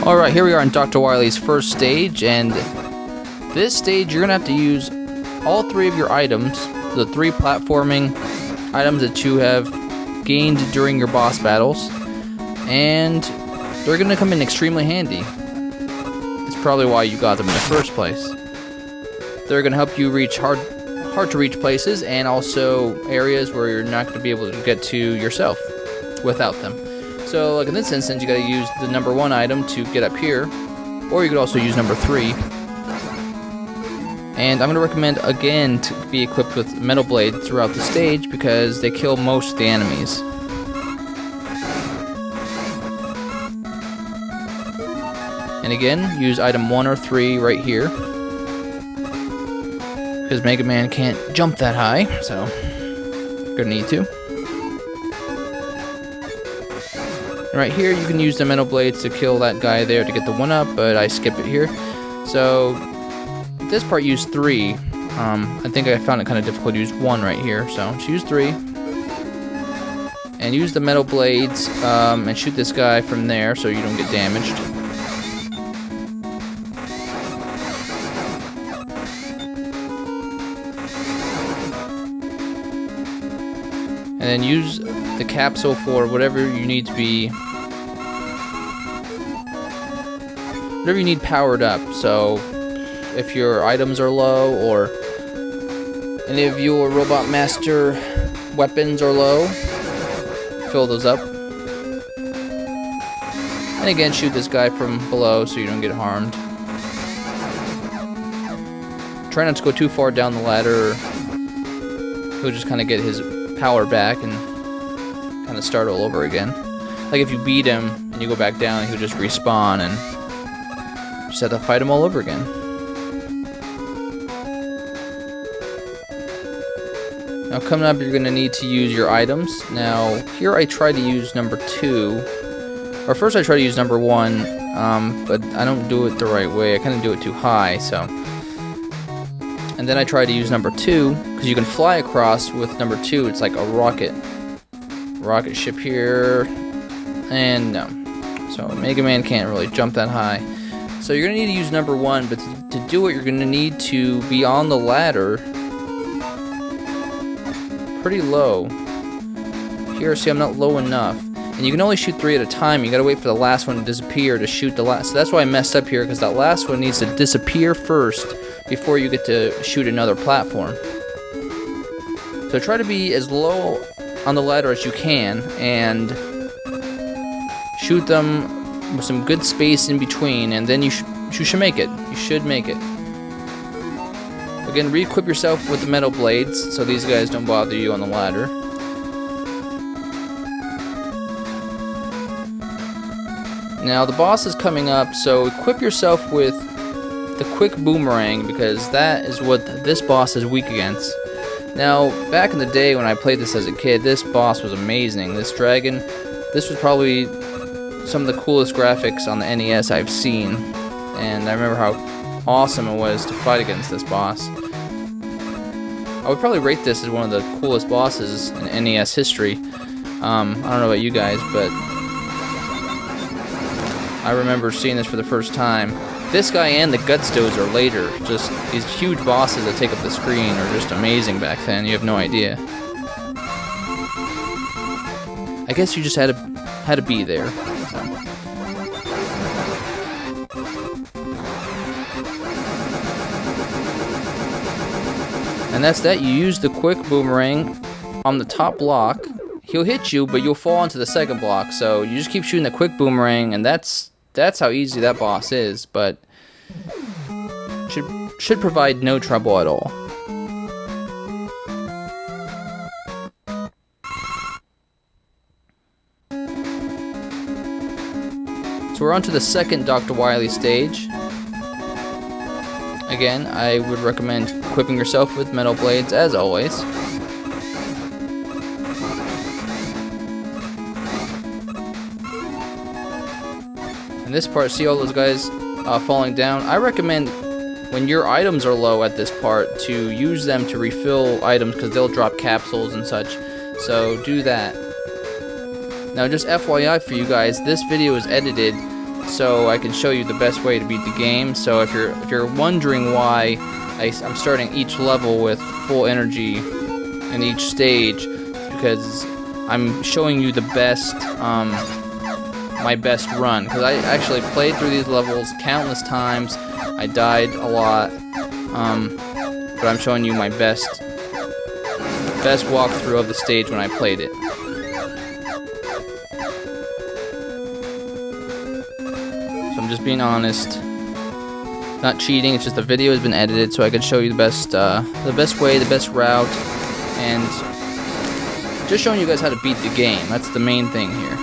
Alright, here we are in Dr. Wily's first stage, and this stage you're going to have to use all three of your items, the three platforming items that you have gained during your boss battles, and they're going to come in extremely handy. It's probably why you got them in the first place. They're going to help you reach hard to reach places, and also areas where you're not going to be able to get to yourself without them. So like in this instance, you got to use the number 1 item to get up here, or you could also use number 3. And I'm going to recommend again to be equipped with metal blades throughout the stage because they kill most of the enemies. And again, use item 1 or 3 right here, because Mega Man can't jump that high, so you're gonna need to. And right here, you can use the metal blades to kill that guy there to get the 1-up, but I skip it here. So this part used 3. I think I found it kind of difficult to use 1 right here, so just use 3. And use the metal blades and shoot this guy from there so you don't get damaged. And then use the capsule for whatever you need to be, whatever you need powered up. So if your items are low, or any of your Robot Master weapons are low, fill those up. And again, shoot this guy from below so you don't get harmed. Try not to go too far down the ladder, he'll just kind of get his power back and kind of start all over again. Like if you beat him and you go back down, he'll just respawn and just have to fight him all over again. Now coming up, you're going to need to use your items. Now here I try to use number 2, or first I try to use number 1, but I don't do it the right way. I kind of do it too high, so. And then I try to use number 2, because you can fly across with number 2. It's like a rocket ship here, and no. So Mega Man can't really jump that high. So you're going to need to use number 1, but to do it, you're going to need to be on the ladder pretty low. Here, see, I'm not low enough. And you can only shoot 3 at a time. You got to wait for the last one to disappear to shoot the last. So that's why I messed up here, because that last one needs to disappear first before you get to shoot another platform. So try to be as low on the ladder as you can and shoot them with some good space in between, and then you should make it. You should make it. Again, re-equip yourself with the metal blades so these guys don't bother you on the ladder. Now the boss is coming up, so equip yourself with the quick boomerang, because that is what this boss is weak against. Now, back in the day when I played this as a kid, this boss was amazing. This dragon, this was probably some of the coolest graphics on the NES I've seen, and I remember how awesome it was to fight against this boss. I would probably rate this as one of the coolest bosses in NES history. I don't know about you guys, but I remember seeing this for the first time. This guy and the Guts Dozer later, just these huge bosses that take up the screen are just amazing back then. You have no idea. I guess you just had to be there. So. And that's that. You use the quick boomerang on the top block. He'll hit you, but you'll fall onto the second block. So you just keep shooting the quick boomerang, and that's how easy that boss is, but should provide no trouble at all. So we're on to the second Dr. Wily stage. Again, I would recommend equipping yourself with metal blades as always. In this part, see all those guys falling down? I recommend when your items are low at this part to use them to refill items, because they'll drop capsules and such. So do that. Now just FYI for you guys, this video is edited so I can show you the best way to beat the game. So if you're wondering why I'm starting each level with full energy in each stage, it's because I'm showing you the best, my best run. Because I actually played through these levels countless times. I died a lot, but I'm showing you my best walkthrough of the stage when I played it. So I'm just being honest, not cheating. It's just the video has been edited so I could show you the best way, the best route, and just showing you guys how to beat the game. That's the main thing here.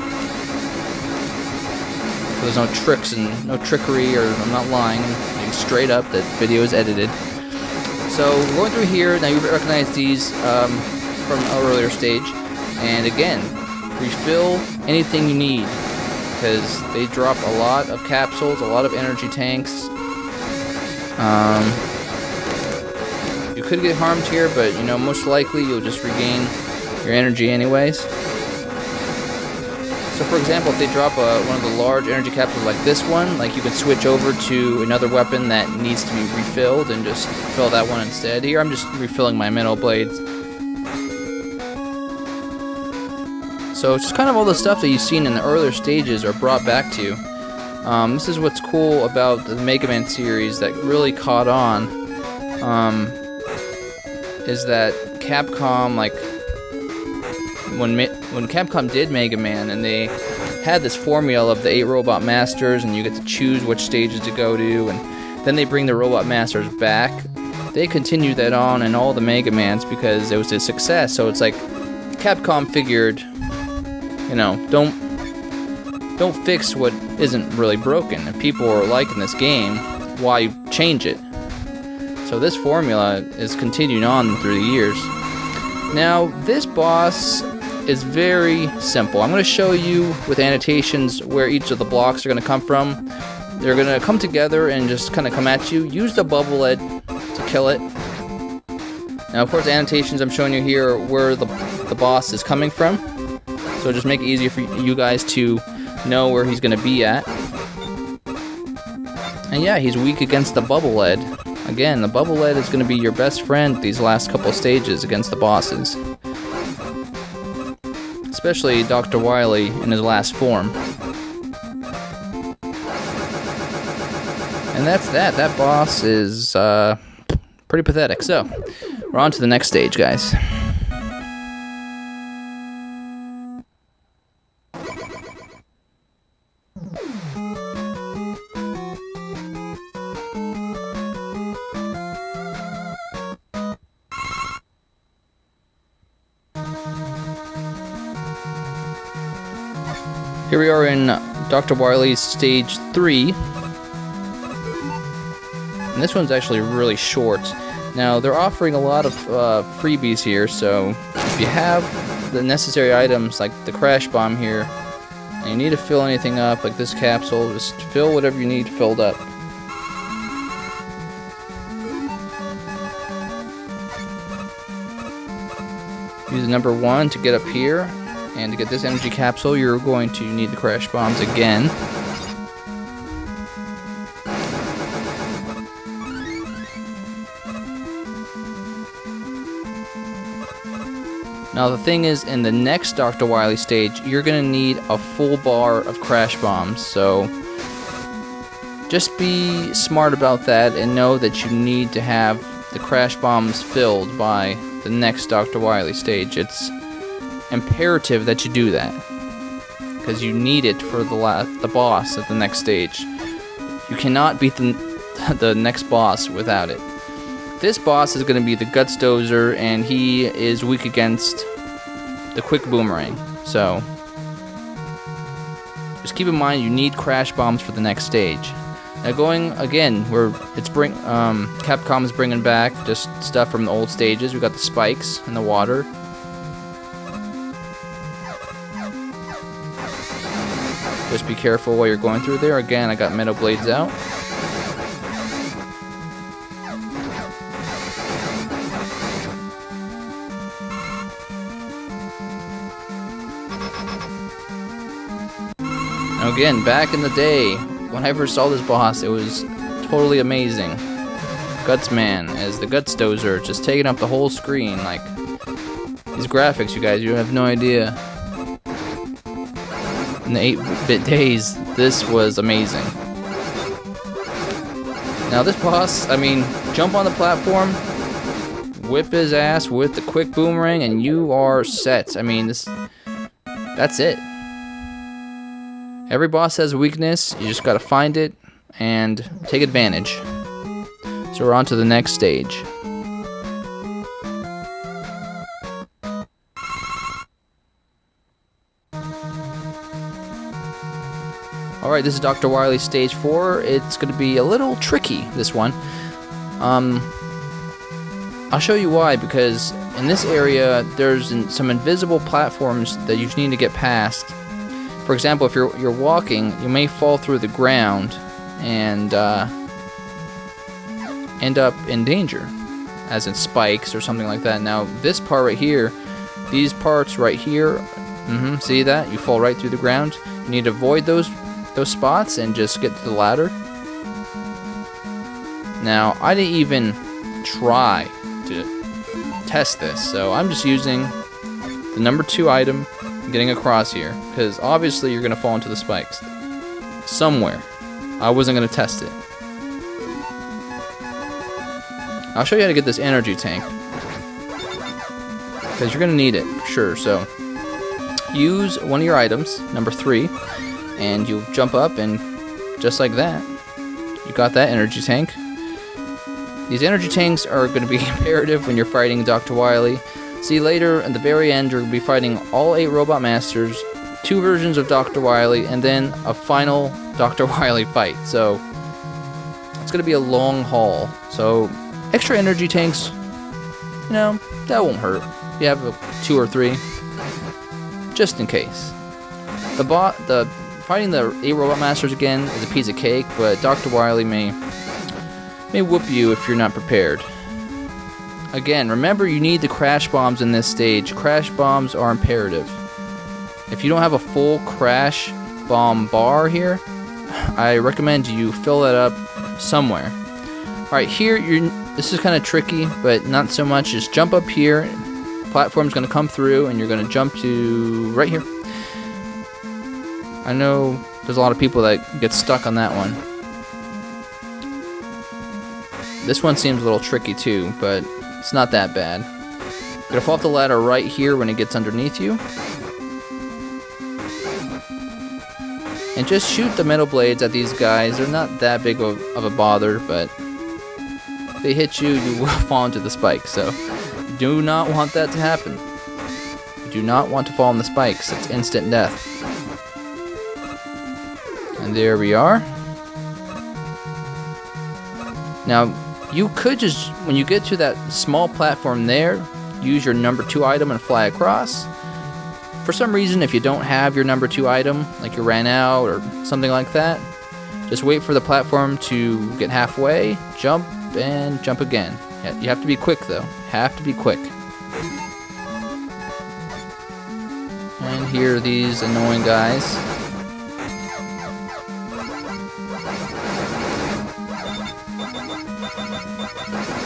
So there's no tricks and no trickery, or I'm not lying. I'm being straight up. That video is edited. So we're going through here. Now you recognize these from an earlier stage. And again, refill anything you need, because they drop a lot of capsules, a lot of energy tanks. You could get harmed here, but you know, most likely you'll just regain your energy anyways. So for example, if they drop one of the large energy capsules like this one, like you can switch over to another weapon that needs to be refilled and just fill that one instead. Here I'm just refilling my metal blades. So it's just kind of all the stuff that you've seen in the earlier stages are brought back to you. This is what's cool about the Mega Man series that really caught on, is that Capcom, like, when Capcom did Mega Man and they had this formula of the 8 Robot Masters and you get to choose which stages to go to, and then they bring the Robot Masters back, they continued that on in all the Mega Mans because it was a success. So it's like Capcom figured, you know, don't fix what isn't really broken. If people are liking this game, why change it? So this formula is continuing on through the years. Now, this boss is very simple. I'm going to show you with annotations where each of the blocks are going to come from. They're going to come together and just kind of come at you. Use the bubble lead to kill it. Now, of course, the annotations I'm showing you here are where the boss is coming from. So just make it easier for you guys to know where he's going to be at. And yeah, he's weak against the bubble lead. Again, the bubble lead is going to be your best friend these last couple stages against the bosses. Especially Dr. Wily in his last form. And that's that. That boss is pretty pathetic. So, we're on to the next stage, guys. Here we are in Dr. Wily's Stage 3. And this one's actually really short. Now, they're offering a lot of freebies here, so if you have the necessary items like the Crash Bomb here, and you need to fill anything up, like this capsule, just fill whatever you need filled up. Use the number 1 to get up here. And to get this energy capsule, you're going to need the Crash Bombs again. Now the thing is, in the next Dr. Wily stage, you're going to need a full bar of Crash Bombs. So just be smart about that and know that you need to have the Crash Bombs filled by the next Dr. Wily stage. It's imperative that you do that, because you need it for the boss at the next stage. You cannot beat the next boss without it. This boss is going to be the Guts Dozer, and he is weak against the Quick Boomerang. So just keep in mind you need Crash Bombs for the next stage. Now going again, Capcom is bringing back just stuff from the old stages. We got the spikes in the water. Just be careful while you're going through there. Again, I got metal blades out. Now again, back in the day, when I first saw this boss, it was totally amazing. Gutsman as the Guts Dozer, just taking up the whole screen. Like, these graphics, you guys, you have no idea. In the 8-bit days, this was amazing. Now this boss, I mean, jump on the platform, whip his ass with the quick boomerang, and you are set. I mean, that's it. Every boss has a weakness, you just gotta find it and take advantage. So we're on to the next stage. Alright, this is Dr. Wily Stage 4. It's going to be a little tricky, this one. I'll show you why, because in this area, there's some invisible platforms that you need to get past. For example, if you're walking, you may fall through the ground and end up in danger, as in spikes or something like that. Now, this part right here, these parts right here, see that? You fall right through the ground. You need to avoid those spots and just get to the ladder. Now, I didn't even try to test this, so I'm just using the number 2 item and getting across here, because obviously you're going to fall into the spikes somewhere. I wasn't going to test it. I'll show you how to get this energy tank, because you're going to need it for sure. So use one of your items, number 3, and you jump up, and just like that, you got that energy tank. These energy tanks are going to be imperative when you're fighting Dr. Wily. See, later at the very end, you're going to be fighting all 8 Robot Masters, 2 versions of Dr. Wily, and then a final Dr. Wily fight. So it's going to be a long haul. So extra energy tanks, you know, that won't hurt. You have 2 or 3, just in case. Fighting the 8 Robot Masters again is a piece of cake, but Dr. Wily may whoop you if you're not prepared. Again, remember, you need the crash bombs in this stage. Crash bombs are imperative. If you don't have a full crash bomb bar here, I recommend you fill that up somewhere. Alright, here, this is kind of tricky, but not so much. Just jump up here, platform's going to come through, and you're going to jump to right here. I know there's a lot of people that get stuck on that one. This one seems a little tricky too, but it's not that bad. You're gonna fall off the ladder right here when it gets underneath you. And just shoot the metal blades at these guys. They're not that big of a bother, but if they hit you, you will fall into the spike. So do not want that to happen. You do not want to fall in the spikes. It's instant death. And there we are. Now, you could just, when you get to that small platform there, use your number 2 item and fly across. For some reason, if you don't have your number 2 item, like you ran out or something like that, just wait for the platform to get halfway, jump, and jump again. You have to be quick, though. Have to be quick. And here are these annoying guys.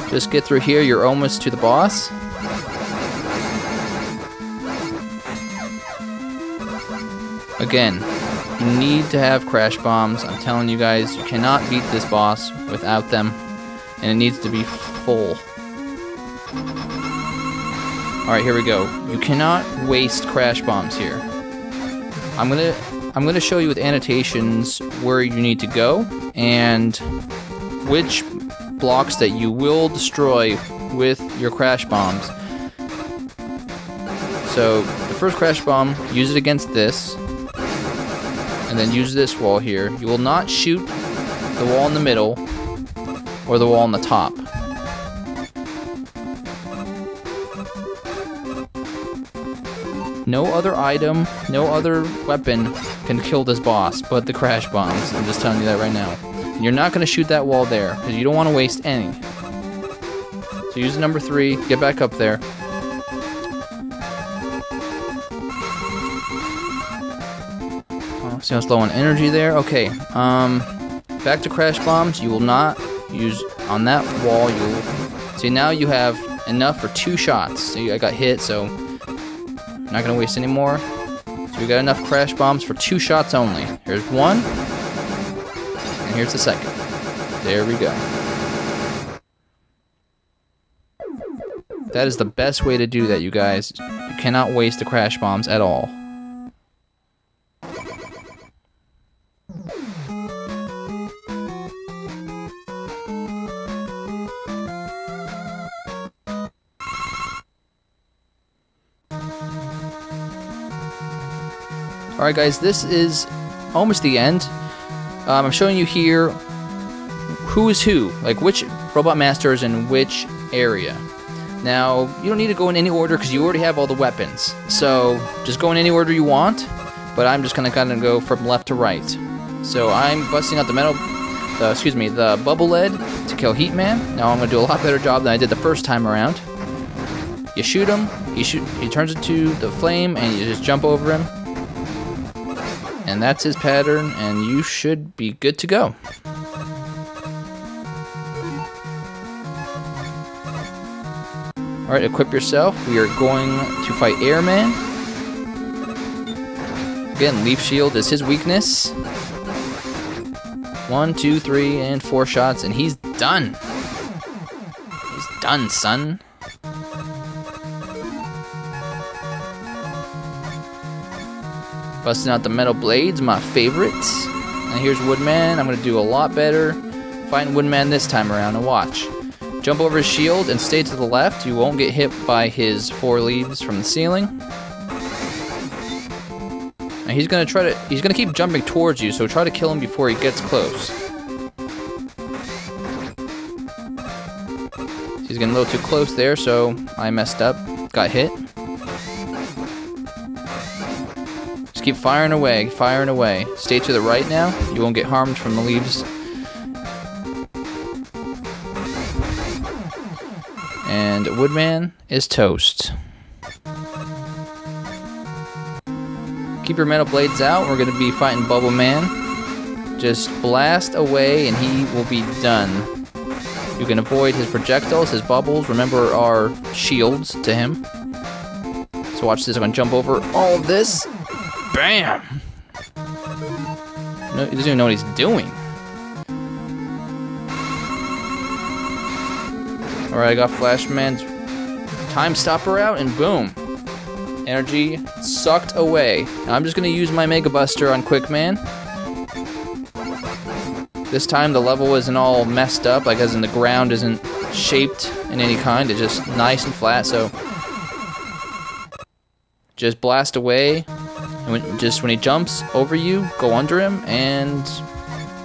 Just get through here, you're almost to the boss. Again, you need to have crash bombs. I'm telling you guys, you cannot beat this boss without them, and it needs to be full. Alright, here we go. You cannot waste crash bombs here. I'm gonna show you with annotations where you need to go and which blocks that you will destroy with your crash bombs. So the first crash bomb, use it against this, and then use this wall here. You will not shoot the wall in the middle or the wall on the top. No other item, no other weapon can kill this boss but the crash bombs. I'm just telling you that right now. And you're not going to shoot that wall there, because you don't want to waste any. So use number 3, get back up there. Oh, see how it's low on energy there? Okay, Back to crash bombs. You will not use on that wall. See, now you have enough for 2 shots. See, I got hit, so I'm not gonna waste any more. So we got enough crash bombs for 2 shots only. Here's one, and here's the second. There we go. That is the best way to do that, you guys. You cannot waste the crash bombs at all. Alright guys, this is almost the end. I'm showing you here who is who, like which robot master is in which area. Now, you don't need to go in any order because you already have all the weapons. So, just go in any order you want, but I'm just gonna kind of go from left to right. So, I'm busting out the bubble lead to kill Heat Man. Now, I'm gonna do a lot better job than I did the first time around. You shoot him, he turns into the flame, and you just jump over him. And that's his pattern, and you should be good to go. Alright, equip yourself. We are going to fight Airman. Again, Leaf Shield is his weakness. 1, 2, 3, and 4 shots, and he's done. He's done, son. Busting out the metal blades, my favorites. And here's Woodman. I'm going to do a lot better fighting Woodman this time around. And watch. Jump over his shield and stay to the left. You won't get hit by his 4 leaves from the ceiling. And he's going to keep jumping towards you, so try to kill him before he gets close. He's getting a little too close there, so I messed up. Got hit. Keep firing away, firing away. Stay to the right now. You won't get harmed from the leaves. And Woodman is toast. Keep your metal blades out. We're going to be fighting Bubbleman. Just blast away and he will be done. You can avoid his projectiles, his bubbles. Remember our shields to him. So watch this. I'm going to jump over all of this. Bam! No, he doesn't even know what he's doing. Alright, I got Flashman's time stopper out, and boom. Energy sucked away. Now I'm just going to use my Mega Buster on Quickman. This time the level isn't all messed up, like as in the ground isn't shaped in any kind. It's just nice and flat, so just blast away. And when he jumps over you, go under him, and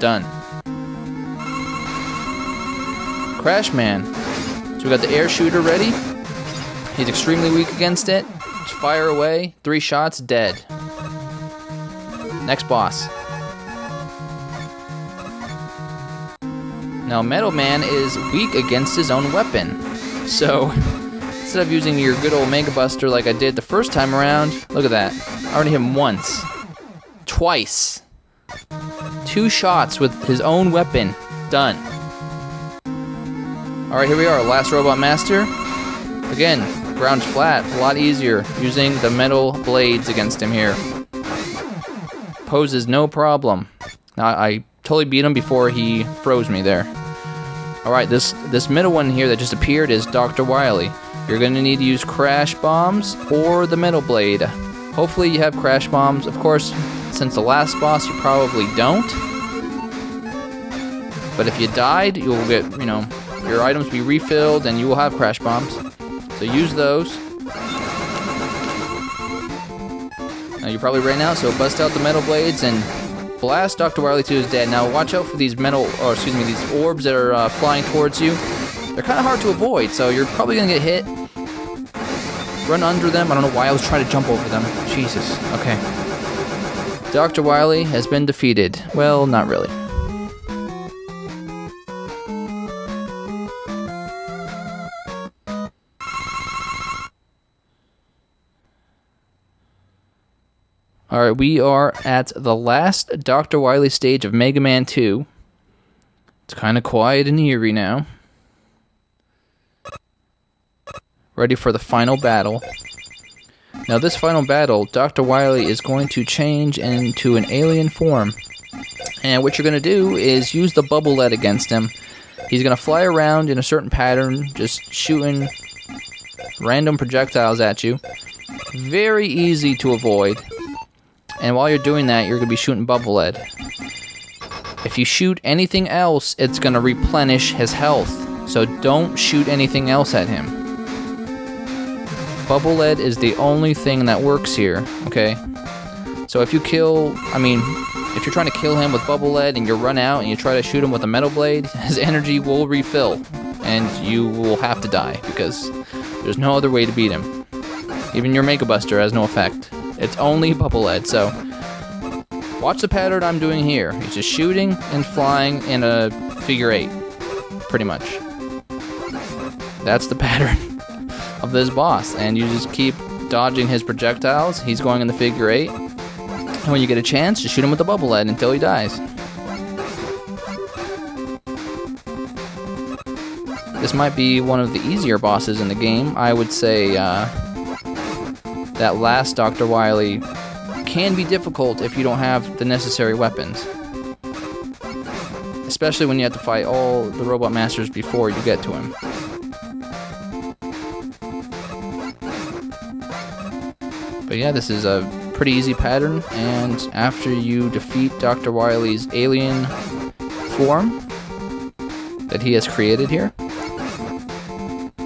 done. Crash Man. So we got the air shooter ready. He's extremely weak against it. Just fire away. 3 shots, dead. Next boss. Now Metal Man is weak against his own weapon. So instead of using your good old Mega Buster like I did the first time around, look at that. I already hit him once. Twice. 2 shots with his own weapon. Done. Alright, here we are. Last Robot Master. Again, ground's flat. A lot easier using the metal blades against him here. Poses no problem. Now, I totally beat him before he froze me there. Alright, this middle one here that just appeared is Dr. Wily. You're going to need to use Crash Bombs or the Metal Blade. Hopefully you have Crash Bombs. Of course, since the last boss, you probably don't. But if you died, you'll get, your items be refilled and you will have Crash Bombs. So use those. Now you're probably ran out, so bust out the Metal Blades and blast Dr. Wily to his dead. Now watch out for these these orbs that are flying towards you. They're kind of hard to avoid, so you're probably going to get hit. Run under them. I don't know why I was trying to jump over them. Jesus. Okay. Dr. Wily has been defeated. Well, not really. Alright, we are at the last Dr. Wily stage of Mega Man 2. It's kind of quiet and eerie now. Ready for the final battle. Now this final battle, Dr. Wily is going to change into an alien form. And what you're going to do is use the bubble lead against him. He's going to fly around in a certain pattern, just shooting random projectiles at you. Very easy to avoid. And while you're doing that, you're going to be shooting bubble lead. If you shoot anything else, it's going to replenish his health. So don't shoot anything else at him. Bubble lead is the only thing that works here, okay? So if you if you're trying to kill him with bubble lead and you run out and you try to shoot him with a metal blade, his energy will refill and you will have to die because there's no other way to beat him. Even your Mega Buster has no effect. It's only bubble lead, so watch the pattern I'm doing here. He's just shooting and flying in a figure 8, pretty much. That's the pattern of this boss, and you just keep dodging his projectiles. He's going in the figure 8. And when you get a chance, just shoot him with the bubble lead until he dies. This might be one of the easier bosses in the game. I would say that last Dr. Wily can be difficult if you don't have the necessary weapons. Especially when you have to fight all the Robot Masters before you get to him. But yeah, this is a pretty easy pattern, and after you defeat Dr. Wily's alien form that he has created here,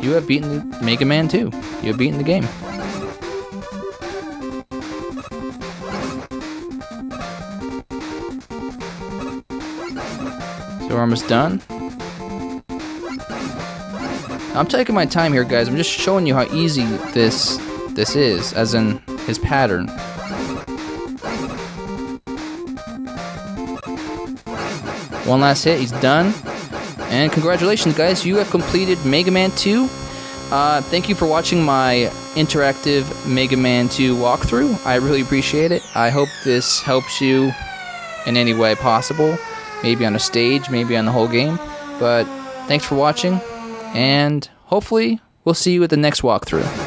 you have beaten Mega Man 2. You have beaten the game. So we're almost done. I'm taking my time here, guys. I'm just showing you how easy this is, as in his pattern. One last hit, he's done. And congratulations, guys, you have completed Mega Man 2. Thank you for watching my interactive Mega Man 2 walkthrough. I really appreciate it. I hope this helps you in any way possible. Maybe on a stage, maybe on the whole game. But thanks for watching, and hopefully we'll see you at the next walkthrough.